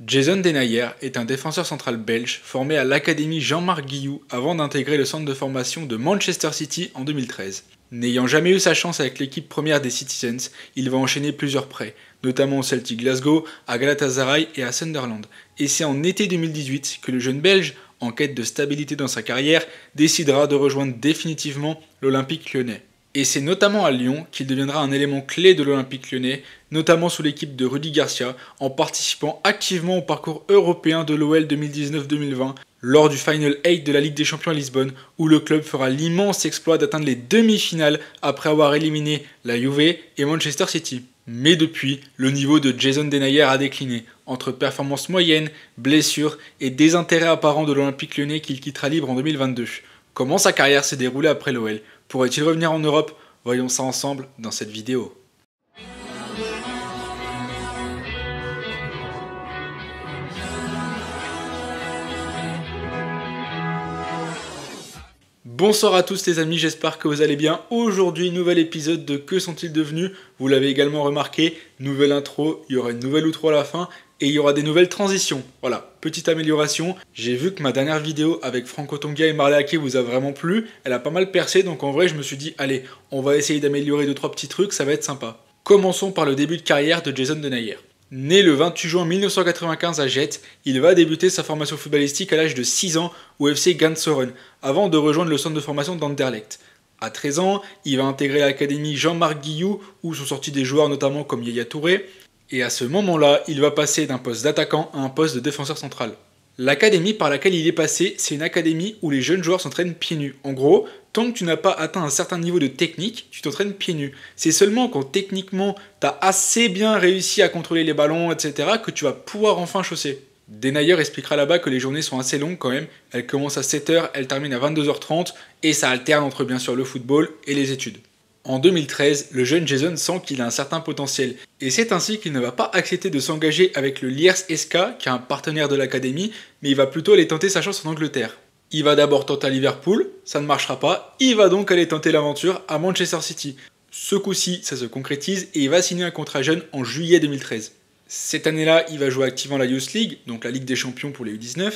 Jason Denayer est un défenseur central belge formé à l'Académie Jean-Marc Guillou avant d'intégrer le centre de formation de Manchester City en 2013. N'ayant jamais eu sa chance avec l'équipe première des Citizens, il va enchaîner plusieurs prêts, notamment au Celtic Glasgow, à Galatasaray et à Sunderland. Et c'est en été 2018 que le jeune Belge, en quête de stabilité dans sa carrière, décidera de rejoindre définitivement l'Olympique Lyonnais. Et c'est notamment à Lyon qu'il deviendra un élément clé de l'Olympique Lyonnais, notamment sous l'équipe de Rudy Garcia, en participant activement au parcours européen de l'OL 2019-2020, lors du Final 8 de la Ligue des Champions à Lisbonne, où le club fera l'immense exploit d'atteindre les demi-finales après avoir éliminé la Juve et Manchester City. Mais depuis, le niveau de Jason Denayer a décliné, entre performances moyennes, blessures et désintérêt apparent de l'Olympique Lyonnais qu'il quittera libre en 2022. Comment sa carrière s'est déroulée après l'OL? Pourrait-il revenir en Europe? Voyons ça ensemble dans cette vidéo. Bonsoir à tous les amis, j'espère que vous allez bien. Aujourd'hui, nouvel épisode de Que sont-ils devenus? Vous l'avez également remarqué, nouvelle intro, il y aura une nouvelle outro à la fin et il y aura des nouvelles transitions. Voilà, petite amélioration. J'ai vu que ma dernière vidéo avec Franco Tonga et Marley Ake vous a vraiment plu. Elle a pas mal percé, donc en vrai je me suis dit, allez, on va essayer d'améliorer 2-3 petits trucs, ça va être sympa. Commençons par le début de carrière de Jason Denayer. Né le 28 juin 1995 à Jette, il va débuter sa formation footballistique à l'âge de 6 ans au FC Gansoren, avant de rejoindre le centre de formation d'Anderlecht. À 13 ans, il va intégrer l'académie Jean-Marc Guillou, où sont sortis des joueurs notamment comme Yaya Touré, et à ce moment-là, il va passer d'un poste d'attaquant à un poste de défenseur central. L'académie par laquelle il est passé, c'est une académie où les jeunes joueurs s'entraînent pieds nus. En gros, tant que tu n'as pas atteint un certain niveau de technique, tu t'entraînes pieds nus. C'est seulement quand techniquement tu as assez bien réussi à contrôler les ballons, etc., que tu vas pouvoir enfin chausser. Denayer expliquera là-bas que les journées sont assez longues quand même. Elles commencent à 7h, elles terminent à 22h30, et ça alterne entre bien sûr le football et les études. En 2013, le jeune Jason sent qu'il a un certain potentiel, et c'est ainsi qu'il ne va pas accepter de s'engager avec le Lierse SK, qui est un partenaire de l'académie, mais il va plutôt aller tenter sa chance en Angleterre. Il va d'abord tenter à Liverpool, ça ne marchera pas, il va donc aller tenter l'aventure à Manchester City. Ce coup-ci, ça se concrétise et il va signer un contrat jeune en juillet 2013. Cette année-là, il va jouer activement la Youth League, donc la Ligue des Champions pour les U19,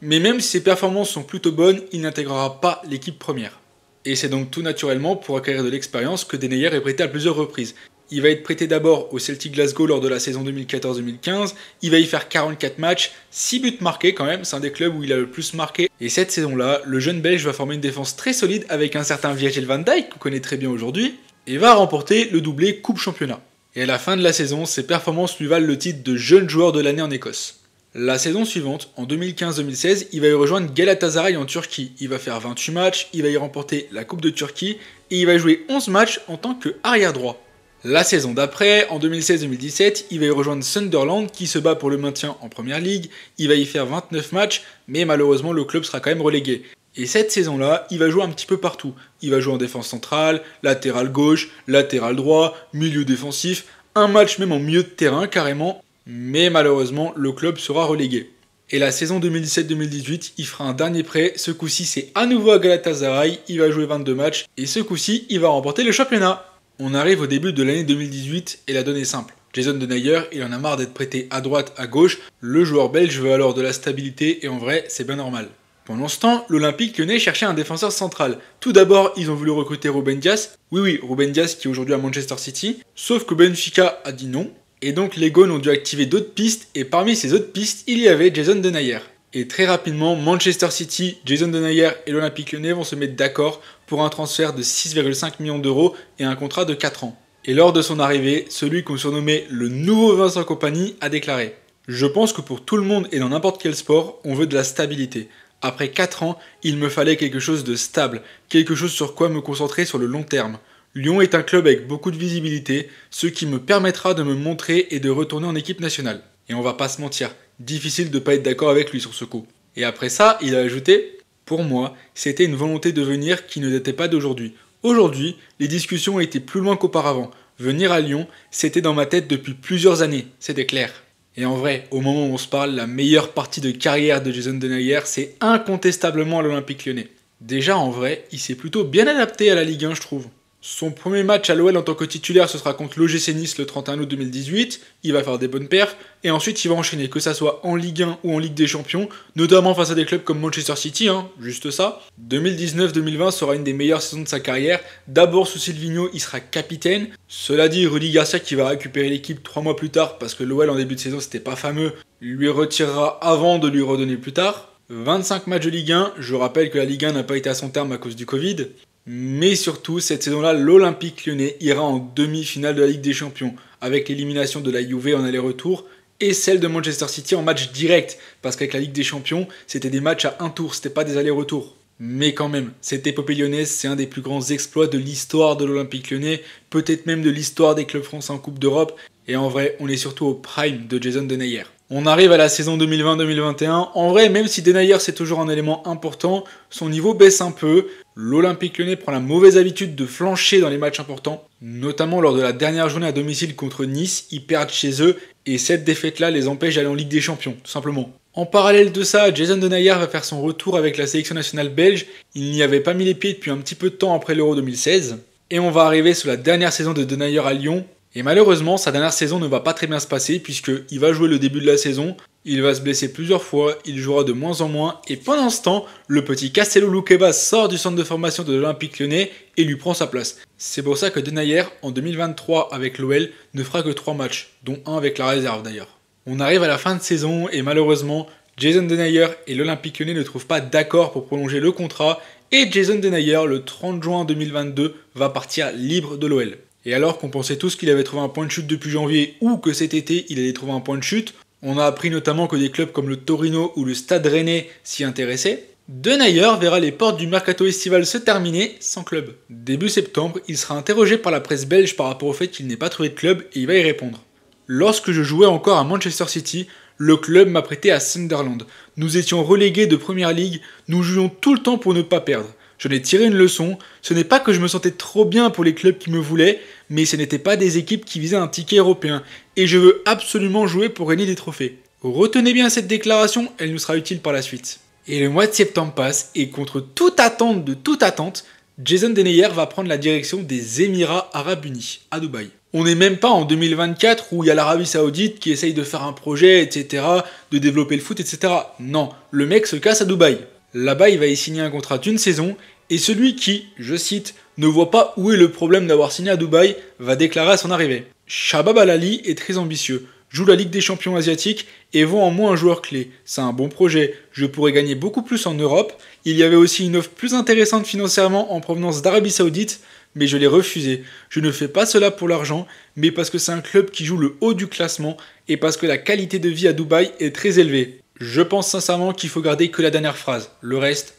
mais même si ses performances sont plutôt bonnes, il n'intégrera pas l'équipe première. Et c'est donc tout naturellement pour acquérir de l'expérience que Denayer est prêté à plusieurs reprises. Il va être prêté d'abord au Celtic Glasgow lors de la saison 2014-2015, il va y faire 44 matchs, 6 buts marqués quand même, c'est un des clubs où il a le plus marqué. Et cette saison-là, le jeune Belge va former une défense très solide avec un certain Virgil van Dijk, qu'on connaît très bien aujourd'hui, et va remporter le doublé Coupe Championnat. Et à la fin de la saison, ses performances lui valent le titre de jeune joueur de l'année en Écosse. La saison suivante, en 2015-2016, il va y rejoindre Galatasaray en Turquie. Il va faire 28 matchs, il va y remporter la Coupe de Turquie et il va jouer 11 matchs en tant qu'arrière droit. La saison d'après, en 2016-2017, il va y rejoindre Sunderland qui se bat pour le maintien en Première Ligue. Il va y faire 29 matchs, mais malheureusement le club sera quand même relégué. Et cette saison-là, il va jouer un petit peu partout. Il va jouer en défense centrale, latéral gauche, latéral droit, milieu défensif, un match même en milieu de terrain carrément. Mais malheureusement, le club sera relégué. Et la saison 2017-2018, il fera un dernier prêt. Ce coup-ci, c'est à nouveau à Galatasaray. Il va jouer 22 matchs. Et ce coup-ci, il va remporter le championnat. On arrive au début de l'année 2018 et la donne est simple. Jason Denayer, il en a marre d'être prêté à droite, à gauche. Le joueur belge veut alors de la stabilité et en vrai, c'est bien normal. Pendant ce temps, l'Olympique Lyonnais cherchait un défenseur central. Tout d'abord, ils ont voulu recruter Ruben Dias. Oui, Ruben Dias qui est aujourd'hui à Manchester City. Sauf que Benfica a dit non. Et donc les Gones ont dû activer d'autres pistes, et parmi ces autres pistes, il y avait Jason Denayer. Et très rapidement, Manchester City, Jason Denayer et l'Olympique Lyonnais vont se mettre d'accord pour un transfert de 6,5 millions d'euros et un contrat de 4 ans. Et lors de son arrivée, celui qu'on surnommait le nouveau Vincent Kompany a déclaré « Je pense que pour tout le monde et dans n'importe quel sport, on veut de la stabilité. Après 4 ans, il me fallait quelque chose de stable, quelque chose sur quoi me concentrer sur le long terme. Lyon est un club avec beaucoup de visibilité, ce qui me permettra de me montrer et de retourner en équipe nationale. Et on va pas se mentir, difficile de pas être d'accord avec lui sur ce coup. Et après ça, il a ajouté « Pour moi, c'était une volonté de venir qui ne datait pas d'aujourd'hui. Aujourd'hui, les discussions étaient plus loin qu'auparavant. Venir à Lyon, c'était dans ma tête depuis plusieurs années, c'était clair. » Et en vrai, au moment où on se parle, la meilleure partie de carrière de Jason Denayer, c'est incontestablement l'Olympique Lyonnais. Déjà en vrai, il s'est plutôt bien adapté à la Ligue 1 je trouve. Son premier match à l'OL en tant que titulaire, ce sera contre l'OGC Nice le 31 août 2018. Il va faire des bonnes perfs et ensuite il va enchaîner, que ça soit en Ligue 1 ou en Ligue des Champions, notamment face à des clubs comme Manchester City, juste ça. 2019-2020 sera une des meilleures saisons de sa carrière. D'abord sous Silvinho, il sera capitaine. Cela dit, Rudy Garcia, qui va récupérer l'équipe 3 mois plus tard parce que l'OL en début de saison c'était pas fameux, lui retirera avant de lui redonner plus tard. 25 matchs de Ligue 1, je rappelle que la Ligue 1 n'a pas été à son terme à cause du Covid. Mais surtout, cette saison-là, l'Olympique Lyonnais ira en demi-finale de la Ligue des Champions, avec l'élimination de la Juve en aller-retour, et celle de Manchester City en match direct, parce qu'avec la Ligue des Champions, c'était des matchs à un tour, c'était pas des allers-retours. Mais quand même, cette épopée lyonnaise, c'est un des plus grands exploits de l'histoire de l'Olympique Lyonnais, peut-être même de l'histoire des clubs français en Coupe d'Europe, et en vrai, on est surtout au prime de Jason Denayer. On arrive à la saison 2020-2021, en vrai, même si Denayer c'est toujours un élément important, son niveau baisse un peu. L'Olympique Lyonnais prend la mauvaise habitude de flancher dans les matchs importants, notamment lors de la dernière journée à domicile contre Nice, ils perdent chez eux, et cette défaite-là les empêche d'aller en Ligue des Champions, tout simplement. En parallèle de ça, Jason Denayer va faire son retour avec la sélection nationale belge, il n'y avait pas mis les pieds depuis un petit peu de temps après l'Euro 2016, et on va arriver sur la dernière saison de Denayer à Lyon, et malheureusement, sa dernière saison ne va pas très bien se passer puisqu'il va jouer le début de la saison, il va se blesser plusieurs fois, il jouera de moins en moins, et pendant ce temps, le petit Castello Luqueba sort du centre de formation de l'Olympique Lyonnais et lui prend sa place. C'est pour ça que Denayer, en 2023 avec l'OL, ne fera que 3 matchs, dont un avec la réserve d'ailleurs. On arrive à la fin de saison et malheureusement, Jason Denayer et l'Olympique Lyonnais ne trouvent pas d'accord pour prolonger le contrat, et Jason Denayer, le 30 juin 2022, va partir libre de l'OL. Et alors qu'on pensait tous qu'il avait trouvé un point de chute depuis janvier ou que cet été il allait trouver un point de chute, on a appris notamment que des clubs comme le Torino ou le Stade Rennais s'y intéressaient. Denayer verra les portes du mercato estival se terminer sans club. Début septembre, il sera interrogé par la presse belge par rapport au fait qu'il n'ait pas trouvé de club et il va y répondre. Lorsque je jouais encore à Manchester City, le club m'a prêté à Sunderland. Nous étions relégués de Première Ligue, nous jouions tout le temps pour ne pas perdre. J'en ai tiré une leçon, ce n'est pas que je me sentais trop bien pour les clubs qui me voulaient, mais ce n'étaient pas des équipes qui visaient un ticket européen, et je veux absolument jouer pour gagner des trophées. Retenez bien cette déclaration, elle nous sera utile par la suite. Et le mois de septembre passe, et contre toute attente de toute attente, Jason Denayer va prendre la direction des Émirats Arabes Unis, à Dubaï. On n'est même pas en 2024 où il y a l'Arabie Saoudite qui essaye de faire un projet, etc., de développer le foot, etc. Non, le mec se casse à Dubaï. Là-bas, il va y signer un contrat d'une saison, et celui qui, je cite, ne voit pas où est le problème d'avoir signé à Dubaï, va déclarer à son arrivée. Shabab Al-Ali est très ambitieux, joue la Ligue des Champions asiatiques et vend en moi un joueur clé. C'est un bon projet, je pourrais gagner beaucoup plus en Europe. Il y avait aussi une offre plus intéressante financièrement en provenance d'Arabie Saoudite, mais je l'ai refusé. Je ne fais pas cela pour l'argent, mais parce que c'est un club qui joue le haut du classement et parce que la qualité de vie à Dubaï est très élevée. Je pense sincèrement qu'il faut garder que la dernière phrase, le reste...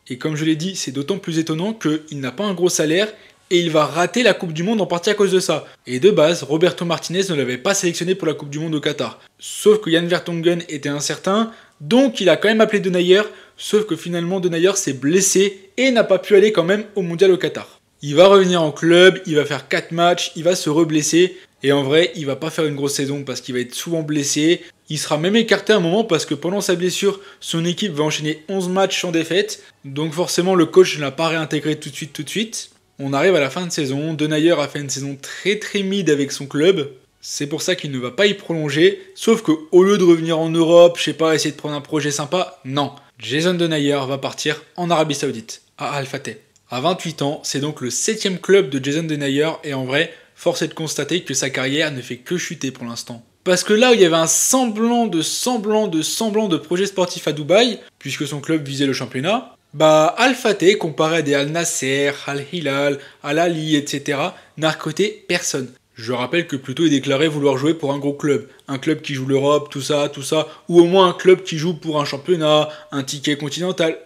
Et comme je l'ai dit, c'est d'autant plus étonnant qu'il n'a pas un gros salaire et il va rater la Coupe du Monde en partie à cause de ça. Et de base, Roberto Martinez ne l'avait pas sélectionné pour la Coupe du Monde au Qatar. Sauf que Jan Vertonghen était incertain, donc il a quand même appelé Denayer, sauf que finalement Denayer s'est blessé et n'a pas pu aller quand même au Mondial au Qatar. Il va revenir en club, il va faire 4 matchs, il va se reblesser, et en vrai, il va pas faire une grosse saison parce qu'il va être souvent blessé. Il sera même écarté à un moment parce que pendant sa blessure, son équipe va enchaîner 11 matchs sans défaite. Donc forcément, le coach ne l'a pas réintégré tout de suite. On arrive à la fin de saison. Denayer a fait une saison très mid avec son club. C'est pour ça qu'il ne va pas y prolonger. Sauf qu'au lieu de revenir en Europe, je sais pas, essayer de prendre un projet sympa, non. Jason Denayer va partir en Arabie Saoudite, à Al Fateh. À 28 ans, c'est donc le 7ème club de Jason Denayer et en vrai, force est de constater que sa carrière ne fait que chuter pour l'instant. Parce que là où il y avait un semblant de projet sportif à Dubaï, puisque son club visait le championnat, Al Fateh, comparé à des Al Nasser, Al Hilal, Al Ali, etc., n'a recruté personne. Je rappelle que plutôt il déclarait vouloir jouer pour un gros club, un club qui joue l'Europe, tout ça, ou au moins un club qui joue pour un championnat, un ticket continental.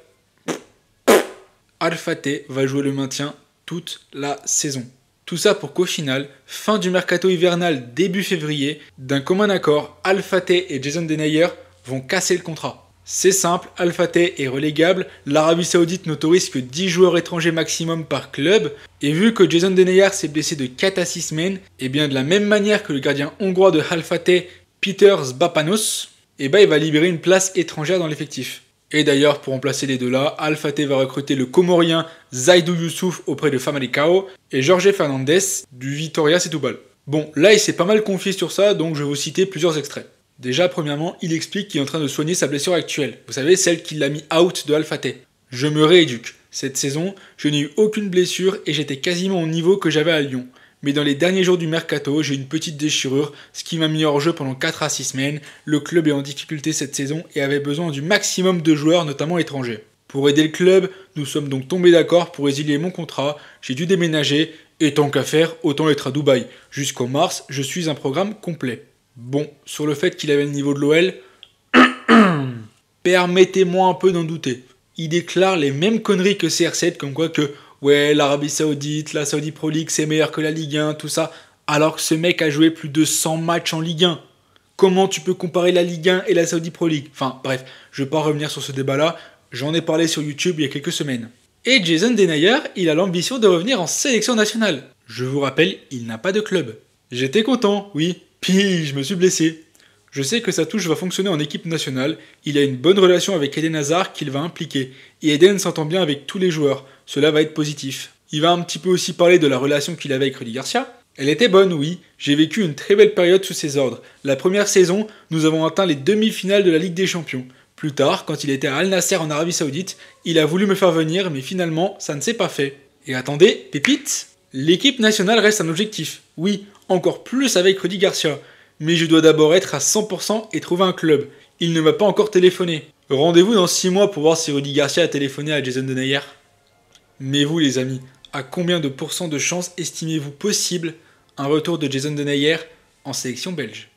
Al Fateh va jouer le maintien toute la saison. Tout ça pour qu'au final, fin du mercato hivernal début février, d'un commun accord, Al Fateh et Jason Denayer vont casser le contrat. C'est simple, Al Fateh est relégable, l'Arabie Saoudite n'autorise que 10 joueurs étrangers maximum par club, et vu que Jason Denayer s'est blessé de 4 à 6 semaines, et bien de la même manière que le gardien hongrois de Al Fateh, Peter Zbapanos, il va libérer une place étrangère dans l'effectif. Et d'ailleurs, pour remplacer les deux là, Al Fateh va recruter le Comorien Zaidou Youssouf auprès de Famalicão et Jorge Fernandes du Vitória Setúbal. Bon, là il s'est pas mal confié sur ça, donc je vais vous citer plusieurs extraits. Déjà, premièrement, il explique qu'il est en train de soigner sa blessure actuelle. Vous savez, celle qui l'a mis out de Al Fateh. Je me rééduque. Cette saison, je n'ai eu aucune blessure et j'étais quasiment au niveau que j'avais à Lyon. Mais dans les derniers jours du mercato, j'ai eu une petite déchirure, ce qui m'a mis hors jeu pendant 4 à 6 semaines. Le club est en difficulté cette saison et avait besoin du maximum de joueurs, notamment étrangers. Pour aider le club, nous sommes donc tombés d'accord pour résilier mon contrat, j'ai dû déménager, et tant qu'à faire, autant être à Dubaï. Jusqu'en mars, je suis un programme complet. Bon, sur le fait qu'il avait le niveau de l'OL, permettez-moi un peu d'en douter. Il déclare les mêmes conneries que CR7, comme quoi que ouais, l'Arabie Saoudite, la Saudi Pro League c'est meilleur que la Ligue 1, tout ça, alors que ce mec a joué plus de 100 matchs en Ligue 1. Comment tu peux comparer la Ligue 1 et la Saudi Pro League? Enfin bref, je vais pas revenir sur ce débat-là, j'en ai parlé sur YouTube il y a quelques semaines. Et Jason Denayer, il a l'ambition de revenir en sélection nationale. Je vous rappelle, il n'a pas de club. J'étais content, oui, puis je me suis blessé. Je sais que sa touche va fonctionner en équipe nationale, il a une bonne relation avec Eden Hazard qu'il va impliquer, et Eden s'entend bien avec tous les joueurs, cela va être positif. Il va un petit peu aussi parler de la relation qu'il avait avec Rudy Garcia. Elle était bonne, oui, j'ai vécu une très belle période sous ses ordres. La première saison, nous avons atteint les demi-finales de la Ligue des Champions. Plus tard, quand il était à Al Nasser en Arabie Saoudite, il a voulu me faire venir, mais finalement, ça ne s'est pas fait. Et attendez, pépite, l'équipe nationale reste un objectif. Oui, encore plus avec Rudy Garcia. Mais je dois d'abord être à 100% et trouver un club. Il ne m'a pas encore téléphoné. Rendez-vous dans 6 mois pour voir si Rudy Garcia a téléphoné à Jason Denayer. Mais vous les amis, à combien de pourcents de chance estimez-vous possible un retour de Jason Denayer en sélection belge ?